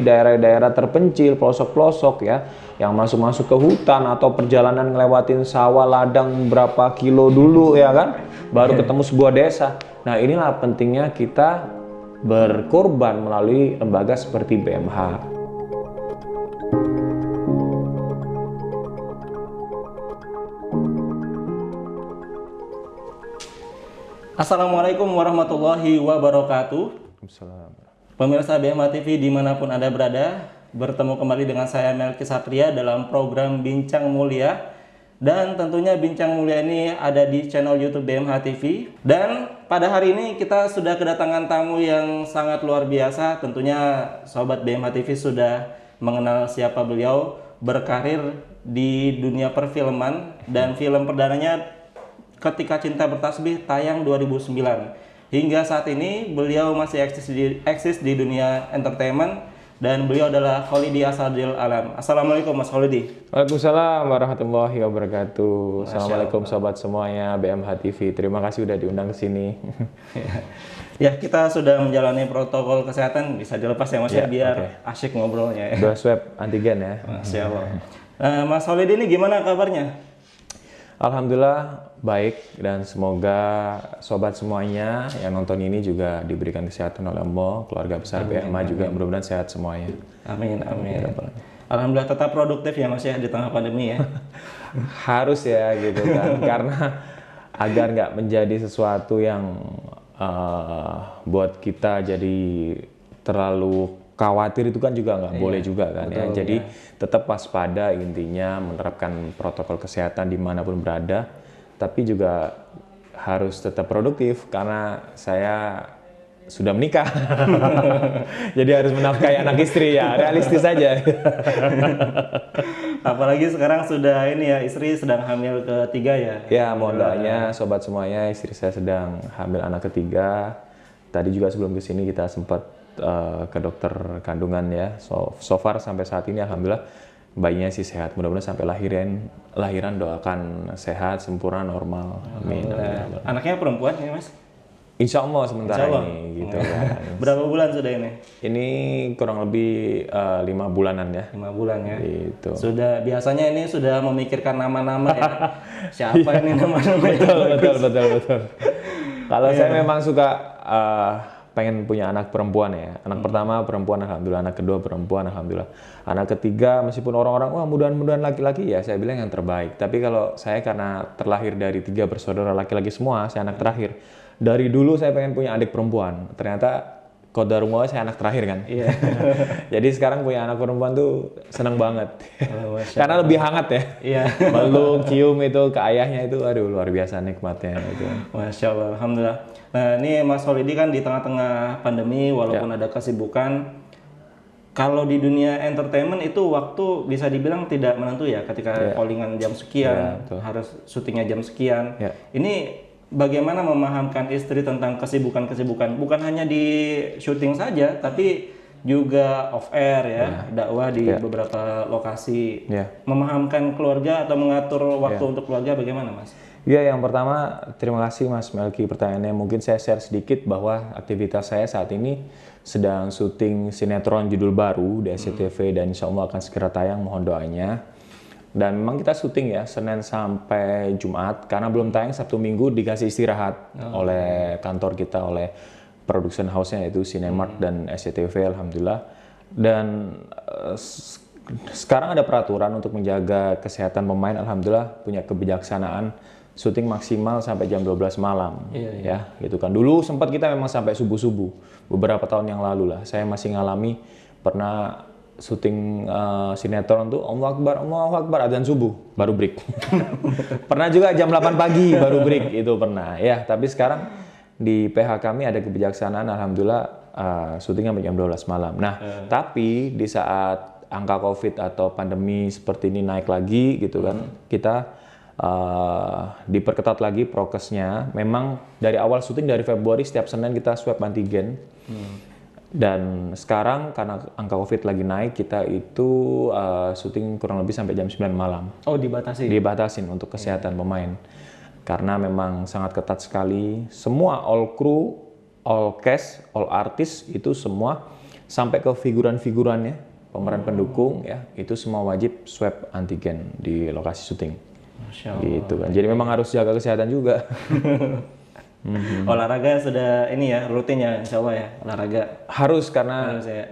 daerah-daerah terpencil, pelosok-pelosok ya, yang masuk-masuk ke hutan atau perjalanan ngelewatin sawah ladang berapa kilo dulu ya kan, baru ketemu sebuah desa. Nah inilah pentingnya kita berkorban melalui lembaga seperti BMH. Assalamualaikum warahmatullahi wabarakatuh. Assalamualaikum. Pemirsa BMH TV dimanapun Anda berada, bertemu kembali dengan saya Melki Satria dalam program Bincang Mulia. Dan tentunya Bincang Mulia ini ada di channel YouTube BMH TV. Dan pada hari ini kita sudah kedatangan tamu yang sangat luar biasa. Tentunya Sobat BMH TV sudah mengenal siapa beliau, berkarir di dunia perfilman dan film perdananya Ketika Cinta Bertasbih tayang 2009. Hingga saat ini beliau masih eksis di dunia entertainment dan beliau adalah Kholidi Asadil Alam. Assalamualaikum Mas Kholidi. Waalaikumsalam warahmatullahi wabarakatuh. Assalamualaikum sobat semuanya BMH TV. Terima kasih udah diundang ke sini. Ya, kita sudah menjalani protokol kesehatan, bisa dilepas ya Mas ya, biar asyik ngobrolnya ya. Udah swab antigen ya. Masya Allah. Mas Kholidi ini gimana kabarnya? Alhamdulillah baik, dan semoga sobat semuanya yang nonton ini juga diberikan kesehatan oleh Allah, keluarga besar BMH juga mudah-mudahan sehat semuanya. Amin, amin. Alhamdulillah tetap produktif ya Mas ya di tengah pandemi ya. Harus ya gitu kan, karena agar nggak menjadi sesuatu yang buat kita jadi terlalu khawatir, itu kan juga nggak boleh juga kan. Betul, ya. Jadi tetap waspada, intinya menerapkan protokol kesehatan dimanapun berada, tapi juga harus tetap produktif karena saya sudah menikah. Jadi harus menafkahi anak istri ya, realistis saja. Apalagi sekarang sudah ini ya, istri sedang hamil ketiga ya. Ya, mohon doanya sobat semuanya, istri saya sedang hamil anak ketiga. Tadi juga sebelum kesini kita sempat ke dokter kandungan ya. So far sampai saat ini alhamdulillah bayinya sih sehat. Mudah-mudahan sampai lahiran doakan sehat, sempurna, normal. Amin. Anaknya perempuan ya Mas? Insya Allah sementara ini gitu kan. Berapa bulan sudah ini? Ini kurang lebih 5 bulanan ya. 5 bulan ya. Gitu. Sudah, biasanya ini sudah memikirkan nama-nama ya. Siapa ini nama-nama? Betul. Kalau saya memang suka pengen punya anak perempuan ya. Anak pertama perempuan alhamdulillah, anak kedua perempuan alhamdulillah. Anak ketiga meskipun orang-orang wah mudah-mudahan laki-laki, ya saya bilang yang terbaik. Tapi kalau saya karena terlahir dari 3 bersaudara laki-laki semua, saya anak terakhir. Dari dulu saya pengen punya adik perempuan. Ternyata qadarullah saya anak terakhir kan. Iya. Jadi sekarang punya anak perempuan tuh senang banget. Karena lebih hangat ya. Iya. Meluk, cium itu ke ayahnya itu aduh luar biasa nikmatnya itu. Masya Allah, alhamdulillah. Nah, ini Mas Kholidi kan di tengah-tengah pandemi walaupun ada kesibukan. Kalau di dunia entertainment itu waktu bisa dibilang tidak menentu ya, ketika callingan jam sekian, harus syutingnya jam sekian. Ini bagaimana memahamkan istri tentang kesibukan-kesibukan, bukan hanya di syuting saja, tapi juga off air ya, dakwah di beberapa lokasi. Memahamkan keluarga atau mengatur waktu untuk keluarga bagaimana Mas? Ya, yang pertama terima kasih Mas Melki pertanyaannya. Mungkin saya share sedikit bahwa aktivitas saya saat ini sedang syuting sinetron judul baru di SCTV dan insya Allah akan segera tayang, mohon doanya. Dan memang kita syuting ya Senin sampai Jumat, karena belum tayang Sabtu Minggu dikasih istirahat oleh kantor kita, oleh production house-nya yaitu Cinemark dan SCTV alhamdulillah. Dan sekarang ada peraturan untuk menjaga kesehatan pemain, alhamdulillah punya kebijaksanaan syuting maksimal sampai jam 12 malam. Ya gitu kan. Dulu sempat kita memang sampai subuh-subuh beberapa tahun yang lalu lah. Saya masih ngalami pernah syuting sinetron tuh Allahu Akbar adzan subuh baru break. Pernah juga jam 8 pagi baru break, itu pernah ya. Tapi sekarang di PH kami ada kebijaksanaan alhamdulillah syuting sampai jam 12 malam. Nah, tapi di saat angka Covid atau pandemi seperti ini naik lagi gitu kan, kita diperketat lagi prokesnya. Memang dari awal syuting dari Februari setiap Senin kita swab antigen. Dan sekarang karena angka Covid lagi naik, kita itu syuting kurang lebih sampai jam 9 malam. Oh, dibatasi? Dibatasin untuk kesehatan pemain. Karena memang sangat ketat sekali. Semua all crew, all cast, all artis itu semua sampai ke figuran-figurannya, pemeran pendukung ya, itu semua wajib swab antigen di lokasi syuting. Masya Allah. Gitu kan. Jadi memang harus jaga kesehatan juga. Olahraga sudah ini ya rutin ya, insya Allah ya olahraga. Harus karena Harus ya.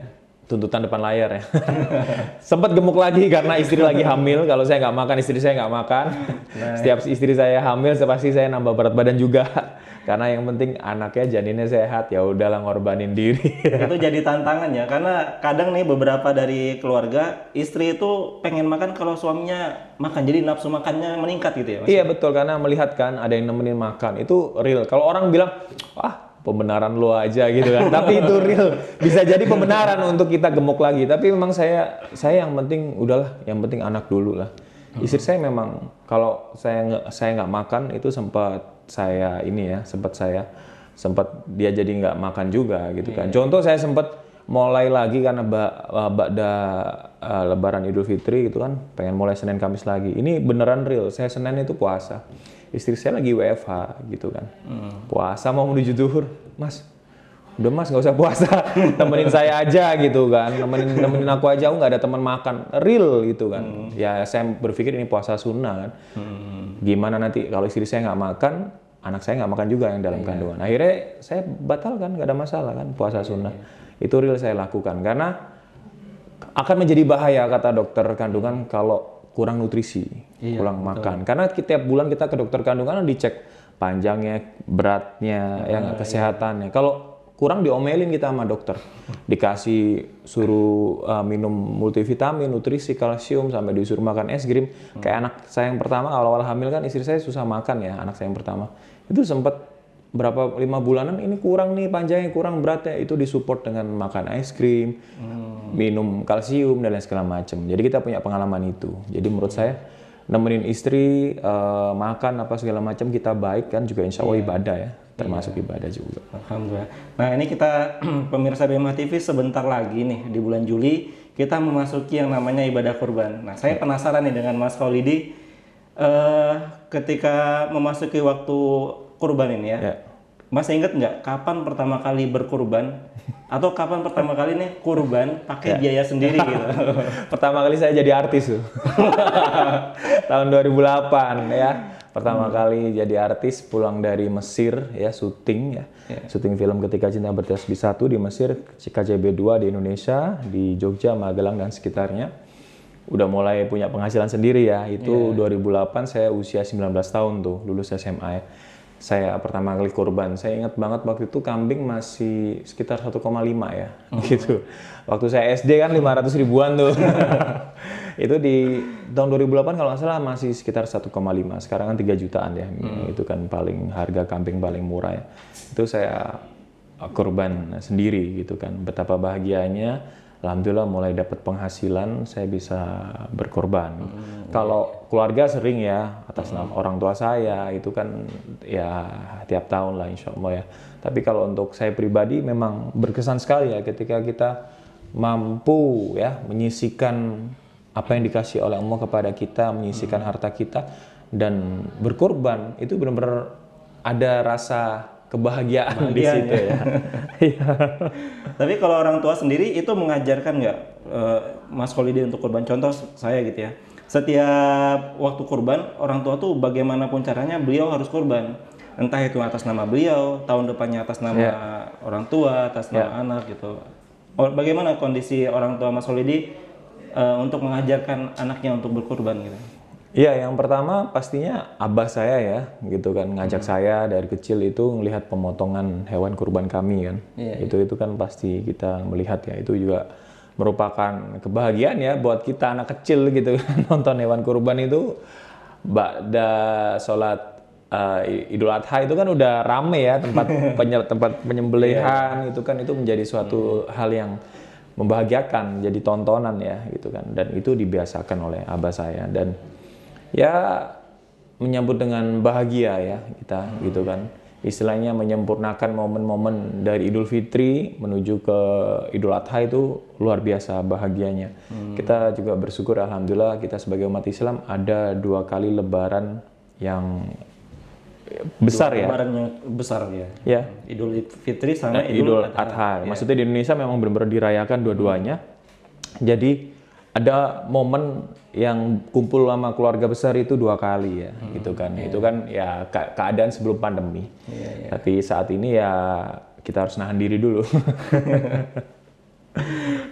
tuntutan depan layar ya. Sempat gemuk lagi karena istri lagi hamil. Kalau saya nggak makan, istri saya nggak makan. Setiap istri saya hamil, pasti saya nambah berat badan juga. Karena yang penting anaknya janinnya sehat, ya udahlah ngorbanin diri. Itu jadi tantangan ya, karena kadang nih beberapa dari keluarga istri itu pengen makan kalau suaminya makan, jadi nafsu makannya meningkat gitu ya Mas? Iya betul, karena melihat kan ada yang nemenin makan, itu real. Kalau orang bilang, pembenaran lo aja gitu kan, tapi itu real. Bisa jadi pembenaran untuk kita gemuk lagi. Tapi memang saya yang penting udahlah, yang penting anak dulu lah. Istri saya memang kalau saya nggak makan itu sempat dia jadi nggak makan juga gitu kan. Contoh saya sempat mulai lagi karena Lebaran Idul Fitri gitu kan, pengen mulai Senin Kamis lagi. Ini beneran real, saya Senin itu puasa. Istri saya lagi WFH gitu kan. Puasa mau menuju zuhur, Mas. Udah Mas nggak usah puasa, temenin saya aja gitu kan, temenin aku aja, aku nggak ada teman makan, real gitu kan. Ya saya berpikir ini puasa sunnah kan. Gimana nanti kalau istri saya nggak makan, anak saya nggak makan juga yang dalam kandungan. Akhirnya saya batalkan, nggak ada masalah kan puasa sunnah. Itu real saya lakukan karena akan menjadi bahaya kata dokter kandungan kalau kurang nutrisi, kurang makan. Karena tiap bulan kita ke dokter kandungan dicek panjangnya, beratnya, kesehatannya. Kalau kurang diomelin kita sama dokter, dikasih suruh minum multivitamin, nutrisi, kalsium, sampai disuruh makan es krim. Kayak anak saya yang pertama awal-awal hamil kan istri saya susah makan ya, anak saya yang pertama itu sempat berapa 5 bulanan ini kurang nih panjangnya, kurang beratnya, itu disupport dengan makan es krim, minum kalsium dan lain segala macam. Jadi kita punya pengalaman itu. Jadi menurut saya nemenin istri makan apa segala macam kita baik kan juga insya Allah ibadah ya. Termasuk ibadah juga. Alhamdulillah. Nah ini kita pemirsa BMH TV sebentar lagi nih di bulan Juli kita memasuki yang namanya ibadah kurban. Nah saya penasaran nih dengan Mas Kholidi ketika memasuki waktu kurban ini ya. Mas inget nggak kapan pertama kali berkurban atau kapan pertama kali nih kurban pakai biaya sendiri gitu? Pertama kali saya jadi artis tuh. Tahun 2008 ya. Pertama kali jadi artis pulang dari Mesir ya, syuting ya. Syuting film Ketika Cinta Bertasbih 1 di Mesir, KCB 2 di Indonesia, di Jogja, Magelang dan sekitarnya. Udah mulai punya penghasilan sendiri ya. Itu 2008 saya usia 19 tahun tuh, lulus SMA ya. Saya pertama kali kurban. Saya ingat banget waktu itu kambing masih sekitar 1,5 ya. Gitu. Waktu saya SD kan 500 ribuan tuh. Itu di tahun 2008 kalau nggak salah masih sekitar 1,5. Sekarang kan 3 jutaan ya. Itu kan paling harga kambing paling murah ya. Itu saya kurban sendiri gitu kan. Betapa bahagianya. Alhamdulillah mulai dapat penghasilan saya bisa berkorban. Kalau keluarga sering ya atas nama orang tua saya itu kan ya tiap tahun lah insya Allah ya. Tapi kalau untuk saya pribadi memang berkesan sekali ya ketika kita mampu ya menyisihkan apa yang dikasih oleh Allah kepada kita, menyisihkan harta kita dan berkorban, itu benar-benar ada rasa kebahagiaan di situ ya. Tapi kalau orang tua sendiri itu mengajarkan nggak Mas Kholidi untuk kurban? Contoh saya gitu ya, setiap waktu kurban orang tua tuh bagaimanapun caranya beliau harus kurban. Entah itu atas nama beliau, tahun depannya atas nama orang tua, atas nama anak gitu. Bagaimana kondisi orang tua Mas Kholidi untuk mengajarkan anaknya untuk berkurban gitu? Iya, yang pertama pastinya abah saya ya, gitu kan, ngajak saya dari kecil itu melihat pemotongan hewan kurban kami kan. Itu kan pasti kita melihat ya, itu juga merupakan kebahagiaan ya buat kita anak kecil gitu kan, nonton hewan kurban itu. Ba'da sholat Idul Adha itu kan udah rame ya tempat penyembelihan itu kan, itu menjadi suatu hal yang membahagiakan, jadi tontonan ya gitu kan, dan itu dibiasakan oleh abah saya dan ya menyambut dengan bahagia ya kita gitu kan, istilahnya menyempurnakan momen-momen dari Idul Fitri menuju ke Idul Adha itu luar biasa bahagianya. Kita juga bersyukur alhamdulillah kita sebagai umat Islam ada 2 kali Lebaran yang besar ya. Lebaran yang besar ya. Ya. Idul Fitri sama Idul Adha. Ya. Maksudnya di Indonesia memang benar-benar dirayakan dua-duanya. Jadi ada momen yang kumpul sama keluarga besar itu 2 kali ya, gitu kan. Itu kan ya keadaan sebelum pandemi. Tapi saat ini ya kita harus nahan diri dulu.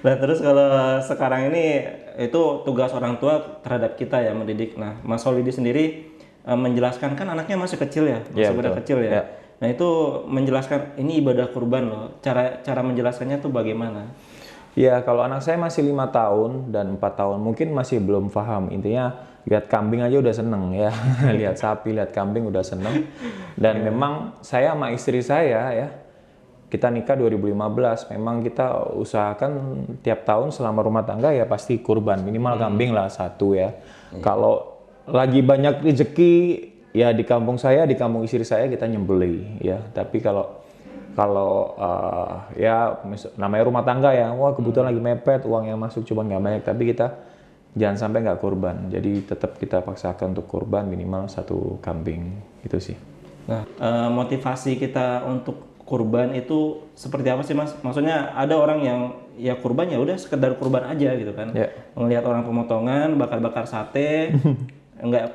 Nah terus kalau sekarang ini itu tugas orang tua terhadap kita ya mendidik. Nah Mas Holidi sendiri menjelaskan kan anaknya masih kecil ya, masih pada kecil ya. Nah itu menjelaskan ini ibadah kurban loh. Cara menjelaskannya tuh bagaimana? Ya kalau anak saya masih 5 tahun dan 4 tahun mungkin masih belum paham. Intinya lihat kambing aja udah seneng ya, lihat sapi, lihat kambing udah seneng. Dan memang saya sama istri saya ya. Kita nikah 2015, memang kita usahakan tiap tahun selama rumah tangga ya pasti kurban, minimal kambing lah 1 ya. Kalau lagi banyak rezeki ya di kampung saya, di kampung istri saya kita nyembeli ya. Tapi kalau ya namanya rumah tangga ya, wah kebetulan lagi mepet, uang yang masuk cuma nggak banyak, tapi kita jangan sampai nggak kurban. Jadi tetap kita paksakan untuk kurban minimal 1 kambing, itu sih. Nah, motivasi kita untuk kurban itu seperti apa sih Mas? Maksudnya ada orang yang ya kurban ya udah sekedar kurban aja gitu kan. Melihat orang pemotongan, bakar-bakar sate,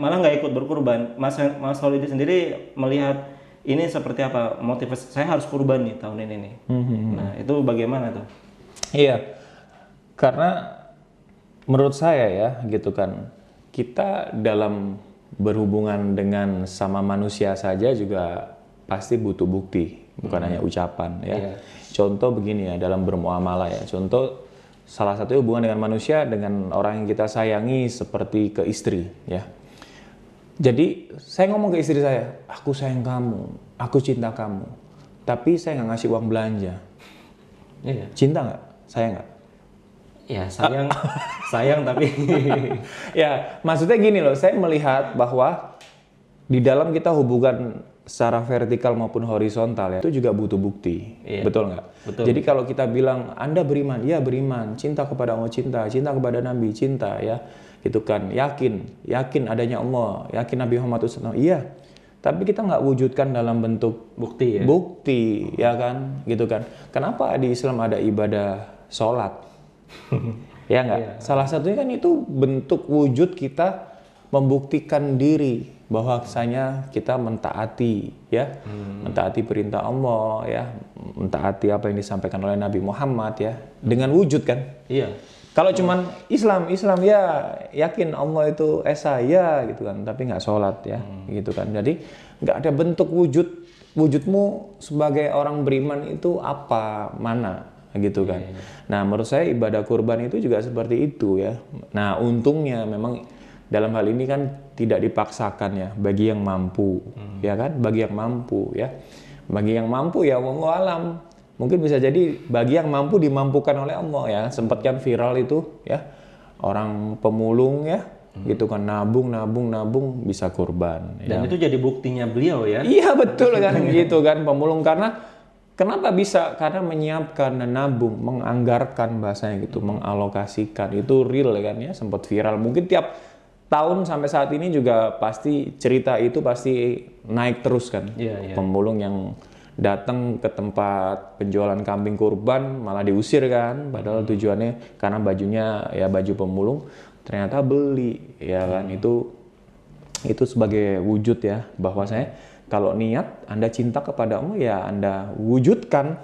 malah nggak ikut berkurban. Mas Holidi sendiri melihat ini seperti apa? Motivasi saya harus kurban nih tahun ini nih. Nah, itu bagaimana tuh? Iya. Karena menurut saya ya gitu kan, kita dalam berhubungan dengan sama manusia saja juga pasti butuh bukti, bukan hanya ucapan ya. Contoh begini ya, dalam bermuamalah ya. Contoh salah satu hubungan dengan manusia, dengan orang yang kita sayangi seperti ke istri ya. Jadi saya ngomong ke istri saya, aku sayang kamu, aku cinta kamu. Tapi saya nggak ngasih uang belanja. Cinta nggak? Sayang nggak? Ya sayang tapi ya maksudnya gini loh, saya melihat bahwa di dalam kita hubungan secara vertikal maupun horizontal ya, itu juga butuh bukti, betul nggak? Betul. Jadi kalau kita bilang Anda beriman, ya beriman, cinta kepada Allah cinta kepada Nabi cinta ya, gitu kan, yakin adanya Allah, yakin Nabi Muhammad SAW, iya. Tapi kita nggak wujudkan dalam bentuk bukti ya kan, gitu kan. Kenapa di Islam ada ibadah sholat? Ya nggak? Salah satunya kan itu bentuk wujud kita membuktikan diri bahwasanya kita mentaati ya, mentaati perintah Allah ya, mentaati apa yang disampaikan oleh Nabi Muhammad ya, dengan wujud kan. Iya. Kalau cuman Islam ya, yakin Allah itu esa ya gitu kan, tapi nggak sholat ya, gitu kan. Jadi nggak ada bentuk wujudmu sebagai orang beriman itu apa, mana, gitu kan. Nah menurut saya ibadah kurban itu juga seperti itu ya. Nah untungnya memang dalam hal ini kan tidak dipaksakan ya, bagi yang mampu ya kan, bagi yang mampu ya, wallahu alam. Mungkin bisa jadi bagi yang mampu dimampukan oleh Allah ya. Sempat kan viral itu ya, orang pemulung ya, gitu kan, nabung bisa kurban. Dan itu jadi buktinya beliau ya. Iya betul kan, gitu kan, pemulung. Karena kenapa bisa? Karena menyiapkan dan nabung, menganggarkan bahasanya gitu, mengalokasikan, itu real kan ya, sempat viral. Mungkin tiap tahun sampai saat ini juga pasti cerita itu pasti naik terus kan. Pemulung yang datang ke tempat penjualan kambing kurban malah diusir kan, padahal tujuannya karena bajunya ya baju pemulung, ternyata beli ya kan. Itu sebagai wujud ya, bahwasanya kalau niat Anda cinta kepada Allah ya Anda wujudkan.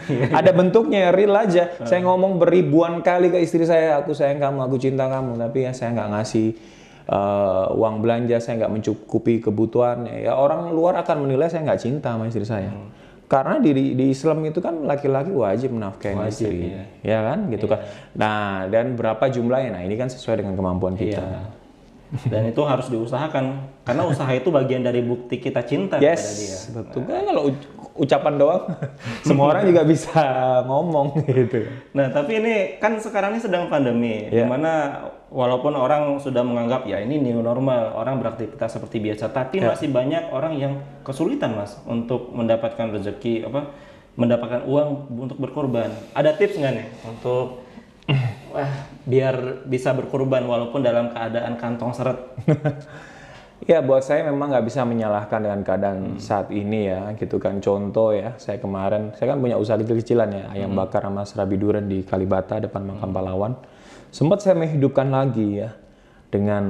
Ada bentuknya, real aja. Saya ngomong beribuan kali ke istri saya, aku sayang kamu, aku cinta kamu, tapi ya saya nggak ngasih uang belanja, saya nggak mencukupi kebutuhan. Ya orang luar akan menilai saya nggak cinta sama istri saya. Karena di Islam itu kan laki-laki wajib menafkahi istri, ya kan, gitu kan. Nah dan berapa jumlahnya? Nah ini kan sesuai dengan kemampuan kita. Dan itu harus diusahakan, karena usaha itu bagian dari bukti kita cinta kepada dia. Betul. Kalau ucapan doang, semua orang juga bisa ngomong gitu. Nah, tapi ini kan sekarang ini sedang pandemi, di mana walaupun orang sudah menganggap ya ini new normal, orang beraktivitas seperti biasa, tapi masih banyak orang yang kesulitan Mas untuk mendapatkan rezeki, mendapatkan uang untuk berkorban. Ada tips nggak nih untuk biar bisa berkorban walaupun dalam keadaan kantong seret? Ya buat saya memang nggak bisa menyalahkan dengan keadaan saat ini ya gitu kan. Contoh ya, saya kan punya usaha kecil-kecilan ya, ayam bakar sama serabi durian di Kalibata depan makam pahlawan. Sempat saya menghidupkan lagi ya dengan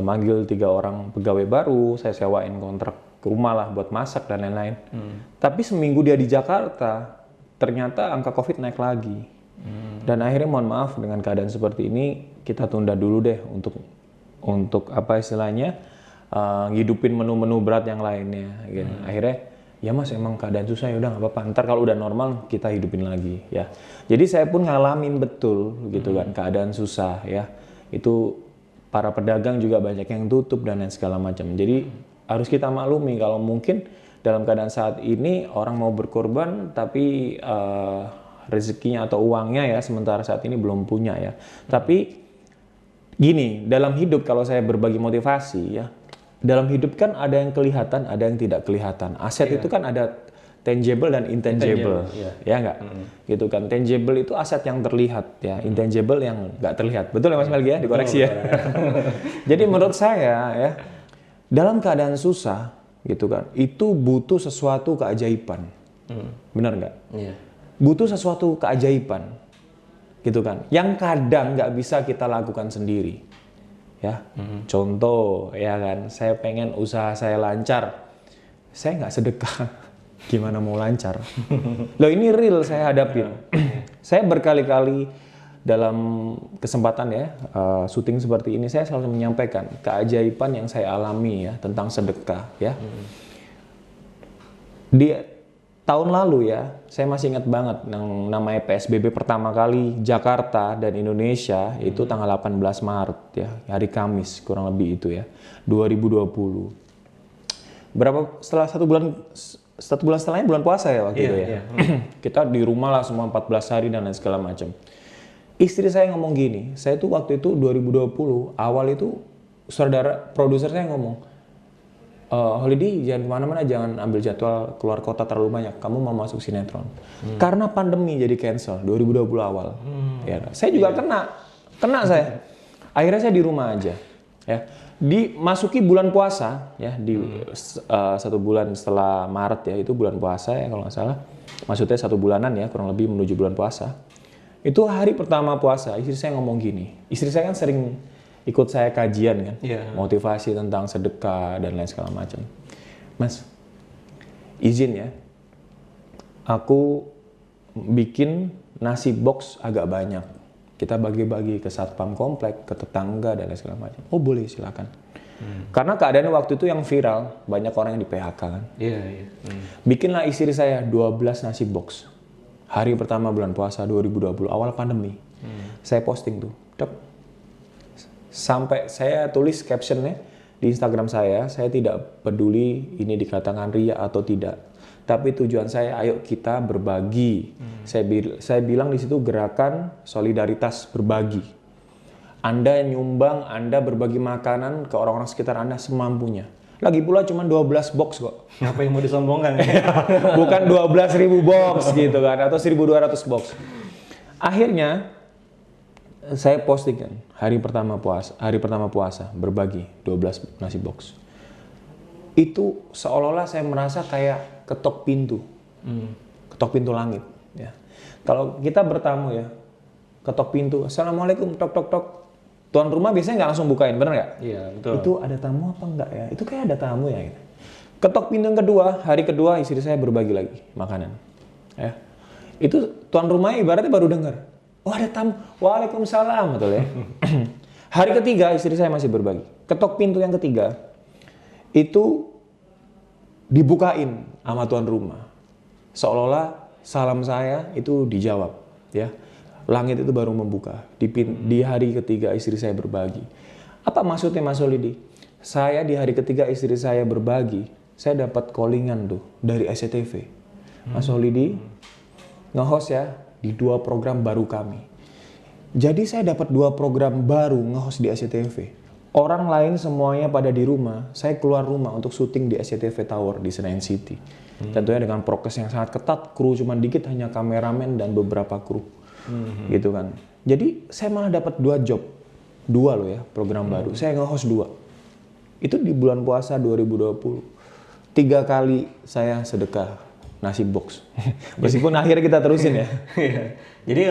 manggil 3 orang pegawai baru, saya sewain kontrak rumah lah buat masak dan lain-lain. Tapi seminggu dia di Jakarta, ternyata angka COVID naik lagi. Dan akhirnya mohon maaf dengan keadaan seperti ini kita tunda dulu deh untuk apa istilahnya ngidupin menu-menu berat yang lainnya gitu. Akhirnya ya mas emang keadaan susah ya udah nggak apa-apa, ntar kalau udah normal kita hidupin lagi ya. Jadi saya pun ngalamin betul gitu kan keadaan susah ya, itu para pedagang juga banyak yang tutup dan lain segala macam. Jadi harus kita maklumi kalau mungkin dalam keadaan saat ini orang mau berkorban tapi rezekinya atau uangnya ya sementara saat ini belum punya ya. Tapi gini, dalam hidup kalau saya berbagi motivasi ya, dalam hidup kan ada yang kelihatan, ada yang tidak kelihatan. Aset itu kan ada tangible dan intangible, ya nggak? Gitu kan. Tangible itu aset yang terlihat ya, intangible yang nggak terlihat. Betul ya Mas Melgi ya? Dikoreksi ya. Jadi menurut saya ya, dalam keadaan susah gitu kan, itu butuh sesuatu keajaiban. Benar nggak? Iya. Butuh sesuatu keajaiban. Gitu kan, yang kadang nggak bisa kita lakukan sendiri, ya. Contoh, ya kan, saya pengen usaha saya lancar, saya nggak sedekah, gimana mau lancar? Loh ini real saya hadapin. Saya berkali-kali dalam kesempatan ya syuting seperti ini, saya selalu menyampaikan keajaiban yang saya alami ya tentang sedekah, ya. Di tahun lalu ya, saya masih ingat banget yang namanya PSBB pertama kali Jakarta dan Indonesia itu tanggal 18 Maret ya, hari Kamis kurang lebih itu ya, 2020. Setelah satu bulan setelahnya bulan puasa ya waktu itu ya. Kita di rumah lah semua 14 hari dan lain segala macam. Istri saya ngomong gini, saya tuh waktu itu 2020 awal itu saudara produser saya ngomong, Holiday jangan kemana-mana, jangan ambil jadwal keluar kota terlalu banyak, kamu mau masuk sinetron. Karena pandemi jadi cancel 2020 awal. Ya, saya juga kena saya. Akhirnya saya di rumah aja. Ya, dimasuki bulan puasa ya, di 1 bulan setelah Maret ya, itu bulan puasa ya kalau nggak salah. Maksudnya 1 bulanan ya kurang lebih menuju bulan puasa. Itu hari pertama puasa, istri saya ngomong gini. Istri saya kan sering ikut saya kajian kan, motivasi tentang sedekah dan lain segala macam. Mas, izin ya, aku bikin nasi box agak banyak. Kita bagi-bagi ke satpam komplek, ke tetangga dan lain segala macam. Oh boleh, silakan. Karena keadaannya waktu itu yang viral, banyak orang yang di PHK kan. Bikinlah istri saya 12 nasi box. Hari pertama bulan puasa 2020, awal pandemi. Saya posting tuh, sampai saya tulis captionnya di Instagram saya tidak peduli ini dikatakan ria atau tidak, tapi tujuan saya ayo kita berbagi. Saya bilang di situ gerakan solidaritas berbagi. Anda nyumbang, Anda berbagi makanan ke orang-orang sekitar Anda semampunya. Lagi pula cuma 12 box kok. Apa yang mau disombongkan? Bukan 12.000 box gitu kan, atau 1.200 box. Akhirnya saya posting kan hari pertama puasa berbagi 12 nasi box. Itu seolah-olah saya merasa kayak ketok pintu langit ya. Kalau kita bertamu ya, ketok pintu, assalamualaikum, tok tok tok, tuan rumah biasanya nggak langsung bukain, bener nggak? Iya betul. Itu ada tamu apa enggak ya? Itu kayak ada tamu ya gitu. Ketok pintu yang kedua, hari kedua istri saya berbagi lagi makanan ya. Itu tuan rumahnya ibaratnya baru dengar, oh ada tamu, waalaikumsalam, betul ya. Hari ketiga istri saya masih berbagi. Ketok pintu yang ketiga itu dibukain sama tuan rumah. Seolah-olah salam saya itu dijawab, ya. Langit itu baru membuka. Di hari ketiga istri saya berbagi. Apa maksudnya Mas Holidi? Saya di hari ketiga istri saya berbagi, saya dapat callingan tuh dari SCTV. Mas Holidi nge-host ya di 2 program baru kami. Jadi saya dapat 2 program baru nge-host di SCTV. Orang lain semuanya pada di rumah, saya keluar rumah untuk syuting di SCTV Tower di Senayan City. Tentunya dengan prokes yang sangat ketat, kru cuma dikit, hanya kameramen dan beberapa kru. Gitu kan. Jadi saya malah dapat 2 job. 2 loh ya, program baru. Saya nge-host 2. Itu di bulan puasa 2020. 3 kali saya sedekah nasi box. Meskipun akhirnya kita terusin ya. Jadi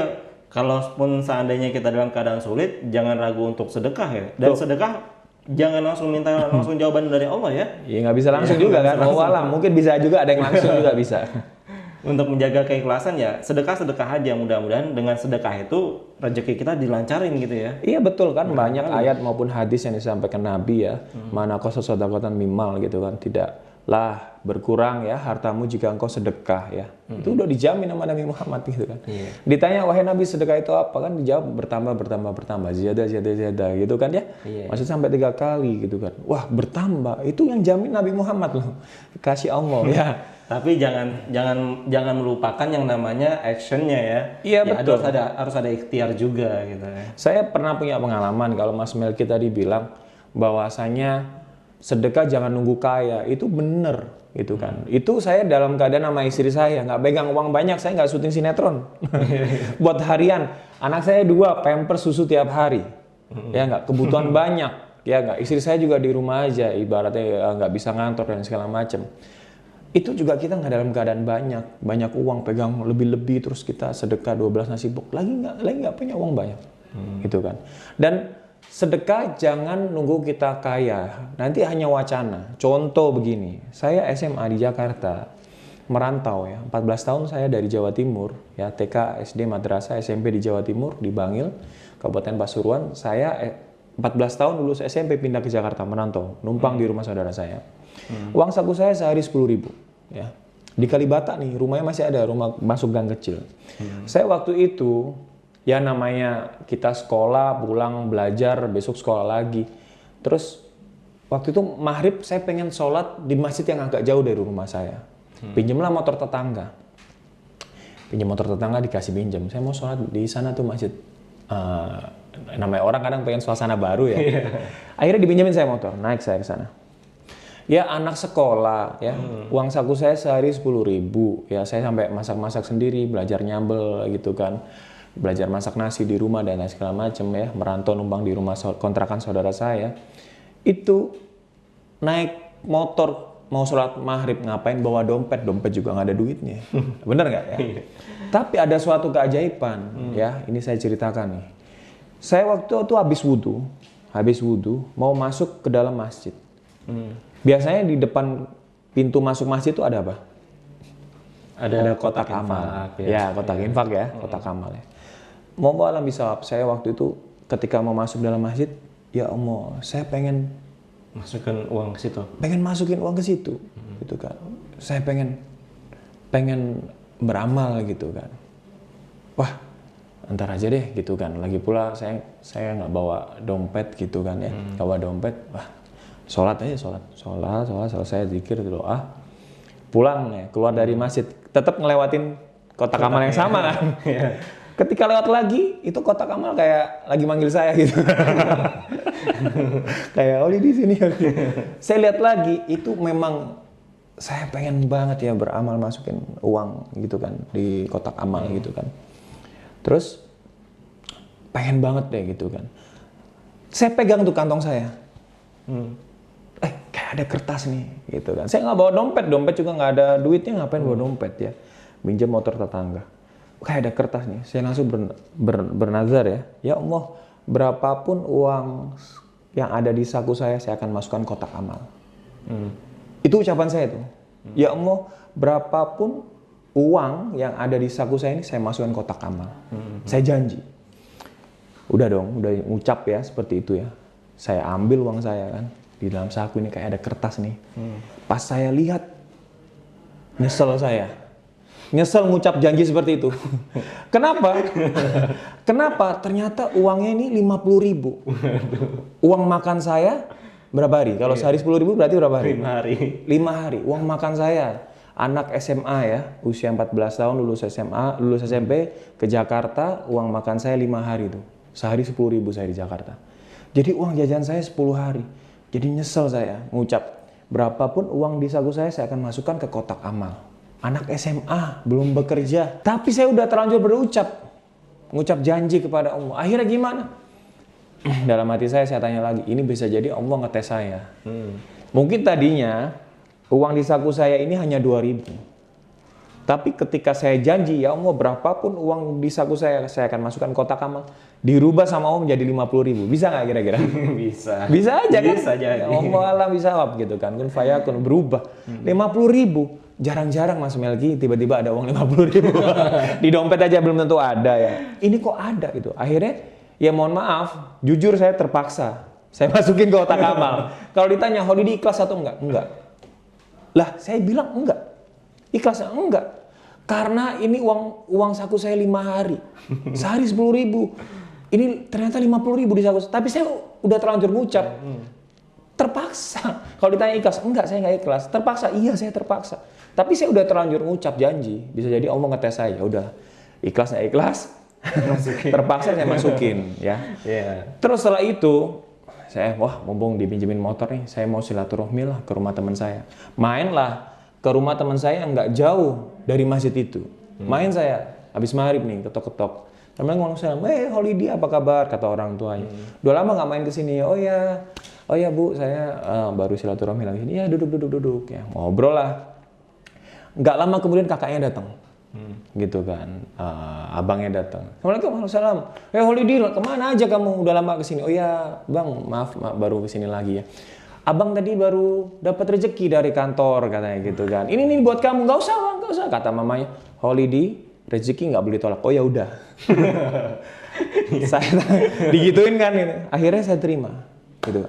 kalaupun seandainya kita dalam keadaan sulit, jangan ragu untuk sedekah ya. Dan sedekah jangan langsung minta langsung jawaban dari Allah ya. Iya nggak bisa langsung juga kan. Alam mungkin bisa juga ada yang langsung juga bisa. Untuk menjaga keikhlasan ya sedekah aja, mudah-mudahan dengan sedekah itu rezeki kita dilancarin gitu ya. Iya betul kan, banyak ayat maupun hadis yang disampaikan Nabi ya. Mana qasa sadaqatan mimal gitu kan, tidaklah berkurang ya hartamu jika engkau sedekah ya. Itu udah dijamin sama Nabi Muhammad gitu kan. Ditanya wahai Nabi sedekah itu apa, kan dijawab bertambah ziyadah gitu kan ya. Maksud sampai 3 kali gitu kan. Wah bertambah, itu yang jamin Nabi Muhammad loh, kasih Allah ya. Tapi jangan melupakan yang namanya actionnya ya. Iya betul. Harus ada ikhtiar juga gitu ya. Saya pernah punya pengalaman kalau Mas Melki tadi bilang bahwasanya sedekah jangan nunggu kaya, itu bener gitu kan. Itu saya dalam keadaan sama istri saya nggak pegang uang banyak, saya nggak syuting sinetron. Buat harian, anak saya 2 pampers susu tiap hari, ya nggak, kebutuhan banyak, ya nggak. Istri saya juga di rumah aja, ibaratnya nggak bisa ngantor dan segala macem. Itu juga kita nggak dalam keadaan banyak uang, pegang lebih-lebih terus kita sedekah 12 nasi box, lagi nggak punya uang banyak, gitu kan. Dan sedekah jangan nunggu kita kaya, nanti hanya wacana. Contoh begini, saya SMA di Jakarta, merantau ya, 14 tahun saya dari Jawa Timur, ya TK, SD, madrasah, SMP di Jawa Timur, di Bangil, Kabupaten Pasuruan. Saya 14 tahun lulus SMP pindah ke Jakarta, merantau, numpang di rumah saudara saya. Uang saku saya sehari 10.000 ya. Di Kalibata nih, rumahnya masih ada, rumah masuk gang kecil. Saya waktu itu, ya namanya kita sekolah, pulang belajar, besok sekolah lagi. Terus waktu itu maghrib saya pengen sholat di masjid yang agak jauh dari rumah saya. Pinjemlah motor tetangga. Pinjam motor tetangga, dikasih pinjam. Saya mau sholat di sana tuh masjid. Namanya orang kadang pengen suasana baru ya. Akhirnya dipinjemin saya motor, naik saya ke sana. Ya anak sekolah ya, uang saku saya sehari 10.000 ya, saya sampai masak-masak sendiri, belajar nyambel gitu kan, belajar masak nasi di rumah dan lain segala macam ya, merantau numpang di rumah kontrakan saudara saya. Itu naik motor mau sholat maghrib, ngapain bawa dompet juga nggak ada duitnya, bener nggak ya? Tapi ada suatu keajaiban ya, ini saya ceritakan nih. Saya waktu itu habis wudhu mau masuk ke dalam masjid. Biasanya di depan pintu masuk masjid itu ada apa? Ada kotak amal. Ya, kotak infak ya, kotak amal ya. Mohon alam bisawab, saya waktu itu ketika mau masuk dalam masjid, ya Allah, saya pengen masukin uang ke situ. Pengen masukin uang ke situ, gitu kan. Saya pengen beramal gitu kan. Wah, ntar aja deh gitu kan. Lagi pula saya nggak bawa dompet gitu kan ya. Nggak bawa dompet, wah. Sholat selesai zikir doa, pulang ya, keluar dari masjid, tetap ngelewatin kotak amal yang sama kan. Ketika lewat lagi, itu kotak amal kayak lagi manggil saya gitu. Kayak Oli di sini. Saya lihat lagi, itu memang saya pengen banget ya beramal, masukin uang gitu kan di kotak amal gitu kan. Terus pengen banget deh gitu kan. Saya pegang tuh kantong saya. Kayak ada kertas nih gitu kan. Saya nggak bawa dompet juga nggak ada duitnya, ngapain bawa dompet ya. Minjem motor tetangga. Kayak ada kertas nih. Saya langsung bernazar ya. Ya Allah, berapapun uang yang ada di saku saya akan masukkan kotak amal. Itu ucapan saya tuh. Ya Allah, berapapun uang yang ada di saku saya ini saya masukkan kotak amal. Saya janji. Udah dong, udah ngucap ya seperti itu ya. Saya ambil uang saya kan. Di dalam saku ini kayak ada kertas nih. Pas saya lihat, nyesel saya. Nyesel ngucap janji seperti itu. Kenapa? Kenapa? Ternyata uangnya ini 50.000. Uang makan saya berapa hari? Kalau sehari 10.000 berarti berapa hari? 5 hari. 5 hari. Uang makan saya. Anak SMA ya, usia 14 tahun, lulus SMA, lulus SMP, ke Jakarta, uang makan saya 5 hari tuh. Sehari 10.000 saya di Jakarta. Jadi uang jajan saya 10 hari. Jadi nyesel saya ngucap, berapapun uang di saku saya akan masukkan ke kotak amal. Anak SMA, belum bekerja. Tapi saya udah terlanjur berucap. Ngucap janji kepada Allah. Akhirnya gimana? dalam hati saya tanya lagi, ini bisa jadi Allah ngetes saya. Mungkin tadinya uang di saku saya ini hanya 2.000. Tapi ketika saya janji, ya Allah berapapun uang di saku saya akan masukkan kotak amal, dirubah sama Allah menjadi 50.000. Bisa nggak kira-kira? Bisa. Bisa aja kan? Bisa jadi. Ya Allah alam bisawab gitu kan. Kun fayakun berubah. 50.000. Jarang-jarang Mas Melki tiba-tiba ada uang 50.000. Di dompet aja belum tentu ada ya. Ini kok ada gitu. Akhirnya ya mohon maaf, jujur saya terpaksa. Saya masukin ke kotak amal. Kalau ditanya Holiday ikhlas atau enggak? Enggak. Lah saya bilang enggak. Ikhlasnya enggak. Karena ini uang saku saya 5 hari. Sehari 10.000. Ini ternyata 50.000 di saku. Tapi saya udah terlanjur ngucap. Terpaksa. Kalau ditanya ikhlas, enggak saya enggak ikhlas. Terpaksa, iya saya terpaksa. Tapi saya udah terlanjur ngucap janji. Bisa jadi Allah ngetes saya. Udah ikhlas enggak ikhlas. Terpaksa saya masukin ya. Terus setelah itu saya mumpung dipinjemin motor nih, saya mau silaturahmi lah ke rumah teman saya. Mainlah ke rumah teman saya yang nggak jauh dari masjid itu. Main saya habis maghrib nih ketok-ketok. Temen ngomong saya, Holiday apa kabar? Kata orang tuanya. Udah lama nggak main ke sini. Oh ya Bu, saya baru silaturahmi lagi. Ya duduk ya ngobrol lah. Nggak lama kemudian kakaknya datang. Gitu kan, abangnya datang. Assalamualaikum, waalaikumsalam. Holiday, kemana aja kamu? Udah lama kesini. Oh ya, bang, maaf baru kesini lagi ya. Abang tadi baru dapat rezeki dari kantor katanya gitu kan. Ini nih buat kamu, nggak usah bang, nggak usah. Kata mamanya, Holiday, rezeki nggak boleh tolak. Oh ya udah. Saya digituin kan, gitu. Akhirnya saya terima, gitu.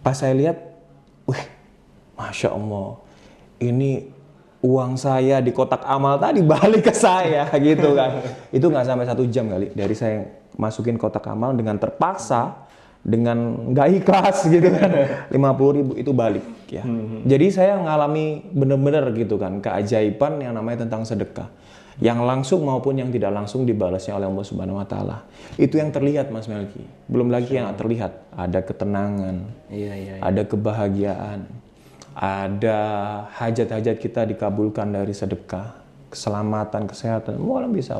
Pas saya lihat, masya Allah, ini uang saya di kotak amal tadi balik ke saya gitu kan. Itu nggak sampai 1 jam kali dari saya masukin kotak amal dengan terpaksa, dengan nggak ikhlas gitu kan. 50.000 itu balik ya. Jadi saya ngalami bener-bener gitu kan keajaiban yang namanya tentang sedekah. Yang langsung maupun yang tidak langsung dibalasnya oleh Allah Subhanahu wa taala. Itu yang terlihat Mas Melki. Belum lagi yang terlihat, ada ketenangan. Ada kebahagiaan. Ada hajat-hajat kita dikabulkan dari sedekah, keselamatan, kesehatan, malah bisa.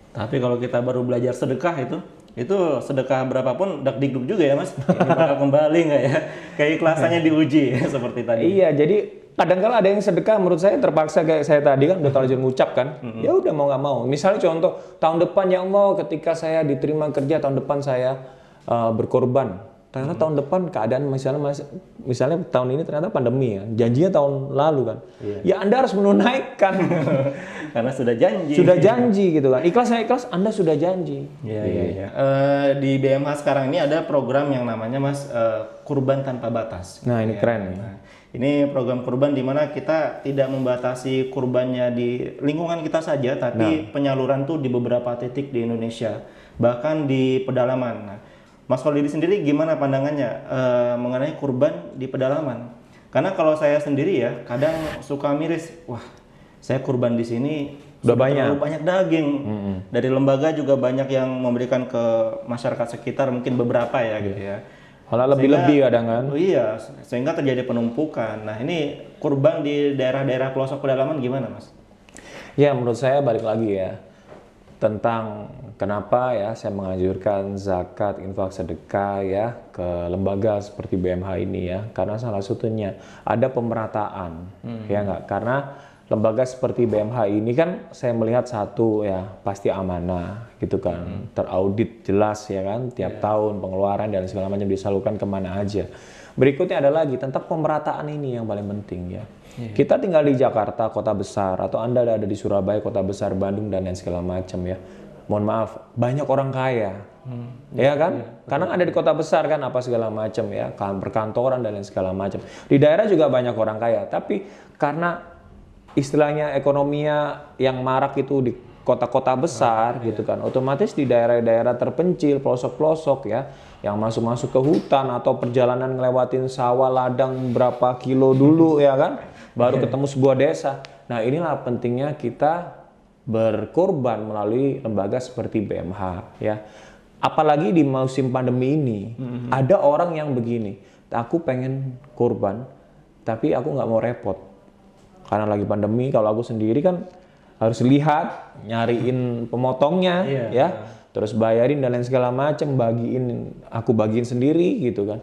Tapi kalau kita baru belajar sedekah itu sedekah berapapun dak-dikduk juga ya Mas. Ini bakal kembali nggak ya? Keikhlasannya diuji ya, seperti tadi. Iya, jadi kadang-kala ada yang sedekah menurut saya terpaksa kayak saya tadi kan udah terlanjur ngucap kan. Ya udah mau nggak mau. Misalnya contoh tahun depan ya Allah ketika saya diterima kerja tahun depan saya berkorban. Ternyata tahun depan keadaan misalnya tahun ini ternyata pandemi ya, janjinya tahun lalu kan. Ya Anda harus menunaikan karena sudah janji. Sudah janji gitu kan. Ikhlas Anda sudah janji. Iya. Di BMH sekarang ini ada program yang namanya Mas Kurban Tanpa Batas. Nah, ini keren nih. Ini program kurban di mana kita tidak membatasi kurbannya di lingkungan kita saja, tapi penyaluran tuh di beberapa titik di Indonesia, bahkan di pedalaman. Nah, Mas Holiday sendiri gimana pandangannya mengenai kurban di pedalaman? Karena kalau saya sendiri ya kadang suka miris, wah saya kurban di sini udah terlalu banyak daging. Dari lembaga juga banyak yang memberikan ke masyarakat sekitar, mungkin beberapa ya gitu ya. Malah lebih-lebih kadang kan. Oh iya, sehingga terjadi penumpukan. Nah ini kurban di daerah-daerah pelosok pedalaman gimana Mas? Ya menurut saya balik lagi ya. Tentang kenapa ya saya menganjurkan zakat, infak, sedekah ya ke lembaga seperti BMH ini ya, karena salah satunya ada pemerataan ya nggak, karena lembaga seperti BMH ini kan saya melihat satu ya pasti amanah gitu kan, teraudit jelas ya kan tiap tahun pengeluaran dan segala macam disalurkan kemana aja. Berikutnya ada lagi tentang pemerataan ini yang paling penting ya. Kita tinggal di Jakarta, kota besar, atau Anda ada di Surabaya, kota besar, Bandung, dan lain segala macam ya. Mohon maaf, banyak orang kaya. Ya kan? Karena ada di kota besar kan, apa segala macam ya, perkantoran dan lain segala macam. Di daerah juga banyak orang kaya, tapi karena istilahnya ekonominya yang marak itu di kota-kota besar gitu kan, otomatis di daerah-daerah terpencil, pelosok-pelosok ya, yang masuk-masuk ke hutan atau perjalanan ngelewatin sawah ladang berapa kilo dulu ya kan, baru ketemu sebuah desa. Nah inilah pentingnya kita berkorban melalui lembaga seperti BMH ya. Apalagi di musim pandemi ini, ada orang yang begini, aku pengen korban, tapi aku nggak mau repot. Karena lagi pandemi, kalau aku sendiri kan harus lihat, nyariin pemotongnya ya. terus bayarin dan lain segala macam, aku bagiin sendiri gitu kan.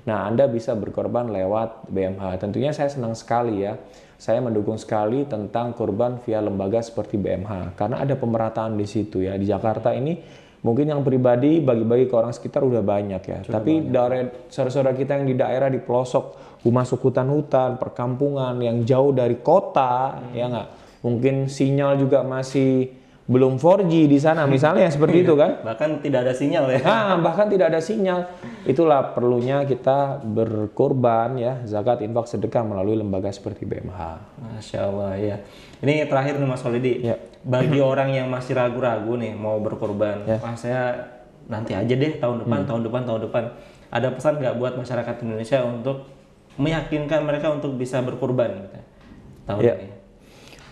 Nah, Anda bisa berkorban lewat BMH. Tentunya saya senang sekali ya. Saya mendukung sekali tentang kurban via lembaga seperti BMH karena ada pemerataan di situ ya. Di Jakarta ini mungkin yang pribadi bagi-bagi ke orang sekitar udah banyak ya. Tapi dari saudara-saudara kita yang di daerah di pelosok, masuk hutan-hutan, perkampungan yang jauh dari kota, ya nggak? Mungkin sinyal juga masih belum 4G di sana misalnya seperti itu kan. Bahkan tidak ada sinyal ya. Bahkan tidak ada sinyal. Itulah perlunya kita berkorban ya, zakat, infak, sedekah melalui lembaga seperti BMH. Masya Allah ya. Ini terakhir nih Mas Kholidi. Ya. Bagi orang yang masih ragu-ragu nih mau berkorban, saya nanti aja deh tahun depan. Ada pesan nggak buat masyarakat Indonesia untuk meyakinkan mereka untuk bisa berkorban gitu, tahun ini?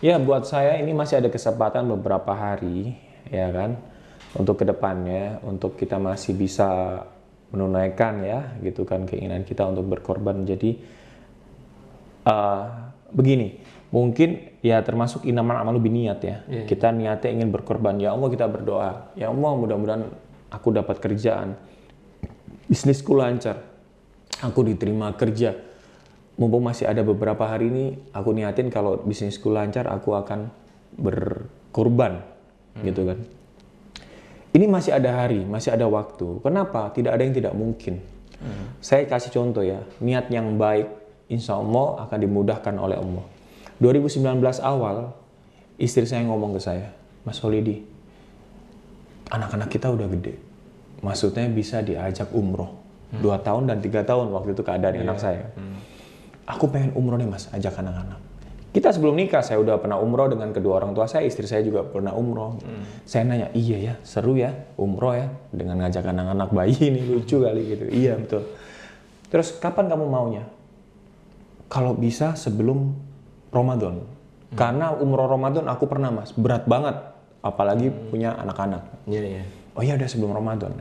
Ya, buat saya ini masih ada kesempatan beberapa hari, ya kan, untuk kedepannya, untuk kita masih bisa menunaikan ya, gitu kan, keinginan kita untuk berkorban. Jadi begini, mungkin ya termasuk inamal amalu biniat ya. Kita niatnya ingin berkorban, ya Allah kita berdoa, ya Allah mudah-mudahan aku dapat kerjaan, bisnisku lancar, aku diterima kerja. Mumpung masih ada beberapa hari ini, aku niatin kalau bisnisku lancar, aku akan berkorban, gitu kan. Ini masih ada hari, masih ada waktu. Kenapa? Tidak ada yang tidak mungkin. Saya kasih contoh ya, niat yang baik, insya Allah akan dimudahkan oleh Allah. 2019 awal, istri saya ngomong ke saya, Mas Kholidi, anak-anak kita udah gede, maksudnya bisa diajak umroh. 2 tahun dan 3 tahun waktu itu keadaan anak saya. Aku pengen umroh nih mas, ajak anak-anak. Kita sebelum nikah, saya udah pernah umroh dengan kedua orang tua saya, istri saya juga pernah umroh. Saya nanya, iya ya, seru ya umroh ya, dengan ngajak anak-anak bayi ini lucu kali gitu. Iya betul. Terus kapan kamu maunya? Kalau bisa sebelum Ramadan. Karena umroh Ramadan aku pernah mas, berat banget. Apalagi punya anak-anak. Oh iya udah sebelum Ramadan.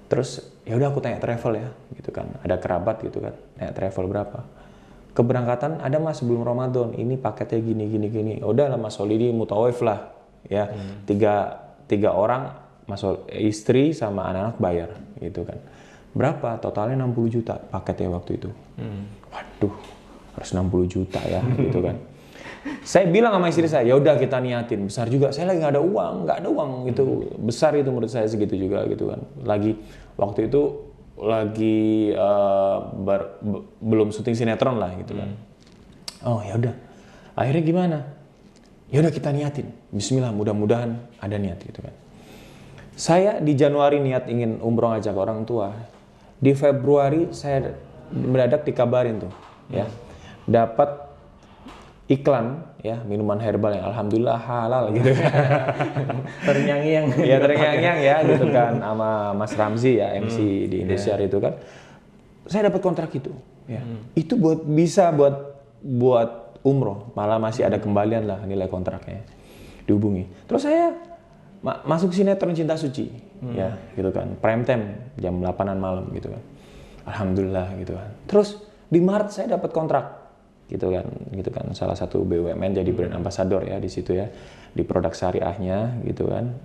Terus ya udah aku tanya travel ya, gitu kan. Ada kerabat gitu kan, tanya travel berapa. Keberangkatan ada mas sebelum Ramadan, ini paketnya gini. Udah lah Mas Kholidi mutawif lah ya. Tiga orang, istri sama anak-anak bayar gitu kan. Berapa? Totalnya 60 juta paketnya waktu itu. Waduh, harus 60 juta ya gitu kan. Saya bilang sama istri saya, ya udah kita niatin, besar juga. Saya lagi nggak ada uang gitu. Besar itu menurut saya segitu juga gitu kan. Waktu itu lagi belum syuting sinetron lah gitu kan. Oh ya udah. Akhirnya gimana? Ya udah kita niatin. Bismillah, mudah-mudahan ada niat gitu kan. Saya di Januari niat ingin umroh ngajak orang tua. Di Februari saya mendadak dikabarin tuh ya. Dapat iklan ya, minuman herbal yang alhamdulillah halal gitu. Terngiang-ngiang. Ya terngiang-ngiang ya gitu kan sama Mas Ramzi ya MC di Indosiar itu kan. Saya dapat kontrak itu ya. Itu bisa buat umroh, malah masih ada kembalian lah nilai kontraknya. Dihubungi. Terus saya masuk sinetron Cinta Suci ya gitu kan. Prime time jam 8-an malam gitu kan. Alhamdulillah gitu kan. Terus di Maret saya dapat kontrak gitu kan salah satu BUMN jadi brand ambassador ya di situ ya, di produk syariahnya gitu kan.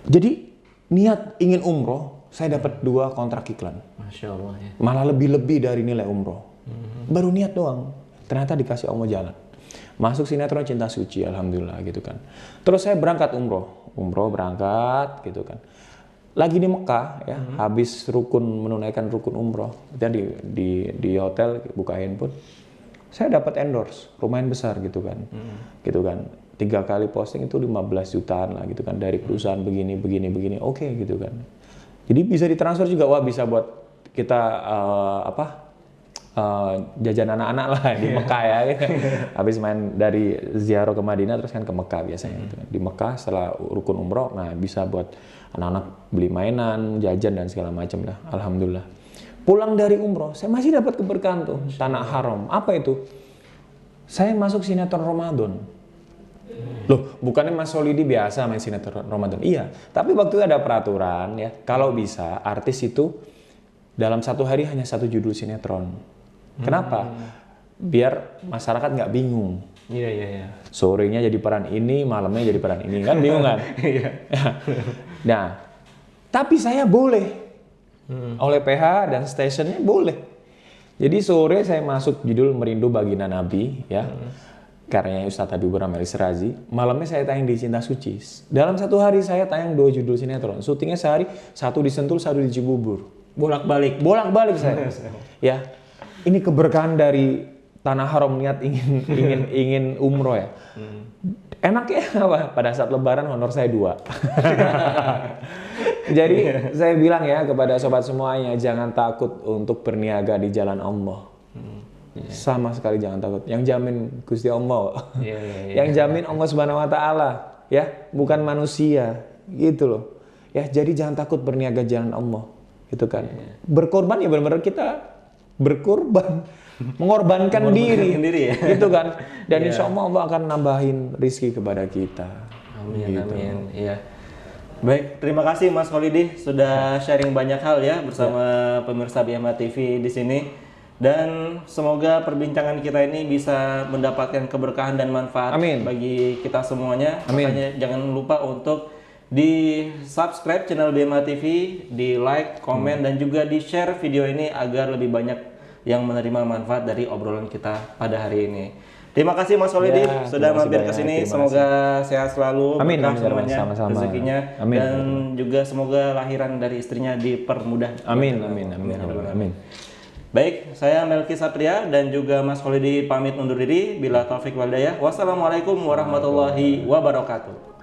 Jadi niat ingin umroh, saya dapat 2 kontrak iklan. Masya Allah ya. Malah lebih dari nilai umroh. Baru niat doang, ternyata dikasih Allah jalan. Masuk sinetron Cinta Suci, alhamdulillah gitu kan. Terus saya berangkat umroh berangkat gitu kan. Lagi di Mekah ya, habis menunaikan rukun umroh, jadi di hotel buka handphone, saya dapat endorse lumayan besar gitu kan, 3 kali posting itu 15 jutaan lah gitu kan dari perusahaan begini, oke gitu kan. Jadi bisa ditransfer juga, wah bisa buat kita jajan anak-anak lah di Mekah ya. Habis main dari ziarah ke Madinah terus kan ke Mekah biasanya gitu. Di Mekah setelah rukun umroh, nah bisa buat anak-anak beli mainan, jajan dan segala macam lah. Alhamdulillah. Pulang dari umroh, saya masih dapat keberkahan tuh, tanah haram. Apa itu? Saya masuk sinetron Ramadan. Loh, bukannya Mas Kholidi biasa main sinetron Ramadan? Iya, tapi waktu itu ada peraturan ya, kalau bisa artis itu dalam 1 hari hanya 1 judul sinetron. Kenapa? Biar masyarakat nggak bingung. Iya, iya, iya. Sorenya jadi peran ini, malamnya jadi peran ini, kan bingung kan? Iya. Nah, tapi saya boleh oleh PH dan stationnya boleh. Jadi sore saya masuk judul Merindu Baginda Nabi, ya, karyanya Ustadz Habibur Rahman Razi. Malamnya saya tayang di Cinta Suci. Dalam satu hari saya tayang 2 judul sinetron. Syutingnya sehari, 1 di Sentul, 1 di Cibubur. Bolak-balik. Bolak-balik saya. Ya, ini keberkahan dari tanah haram, niat ingin umroh ya. Enaknya apa? Pada saat Lebaran honor saya 2. Jadi saya bilang ya kepada sobat semuanya, jangan takut untuk berniaga di jalan Allah. Sama sekali jangan takut. Yang jamin Gusti Allah. Yang jamin Allah Subhanahu Wa Taala, ya, bukan manusia, gitu loh. Ya, jadi jangan takut berniaga jalan Allah, gitu kan. Berkorban ya benar-benar kita berkorban. Mengorbankan diri ya. gitu kan, dan insya Allah Allah akan nambahin rizki kepada kita. Amin, gitu. amin. Iya. Baik, terima kasih Mas Kholidi sudah sharing banyak hal ya bersama pemirsa BMH TV di sini, dan semoga perbincangan kita ini bisa mendapatkan keberkahan dan manfaat bagi kita semuanya. Makanya jangan lupa untuk di subscribe channel BMH TV, di like, komen, dan juga di share video ini agar lebih banyak yang menerima manfaat dari obrolan kita pada hari ini. Terima kasih Mas Kholidi sudah mampir ke sini. Semoga sehat selalu, berkah semuanya, rezekinya, dan juga semoga lahiran dari istrinya dipermudah. Amin. Baik, saya Melki Satria dan juga Mas Kholidi pamit undur diri. Bila taufik wal hidayah. Wassalamualaikum warahmatullahi wabarakatuh.